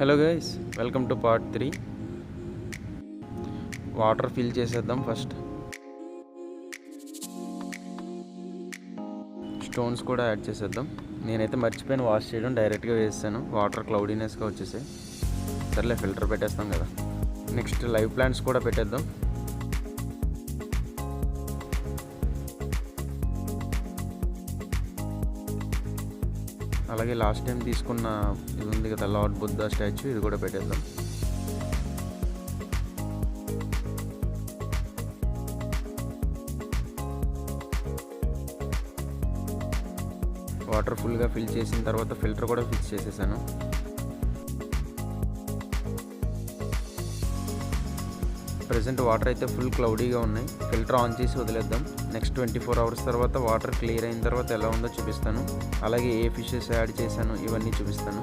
Hello guys, welcome to part 3. Water fill చేసేద్దాం. First stones కూడా add చేసేద్దాం. నేనైతే మర్చిపోయిన వాష్ చేయడం, డైరెక్ట్గా వేసాను. వాటర్ క్లౌడీనెస్గా వచ్చేసాయి. సర్లే, ఫిల్టర్ పెట్టేస్తాం కదా. నెక్స్ట్ లైవ్ ప్లాంట్స్ కూడా పెట్టేద్దాం. అలాగే లాస్ట్ టైం తీసుకున్న ఇది ఉంది కదా, లార్డ్ బుద్ధా స్టాచ్యూ, ఇది కూడా పెట్టేద్దాం. వాటర్ ఫుల్గా ఫిల్ చేసిన తర్వాత ఫిల్టర్ కూడా ఫిక్స్ చేసేసాను. ప్రజెంట్ వాటర్ అయితే ఫుల్ క్లౌడీగా ఉన్నాయి. ఫిల్టర్ ఆన్ చేసి వదిలేద్దాం. నెక్స్ట్ 24 అవర్స్ తర్వాత వాటర్ క్లియర్ అయిన తర్వాత ఎలా ఉందో చూపిస్తాను. అలాగే ఏ ఫిషెస్ యాడ్ చేశాను ఇవన్నీ చూపిస్తాను.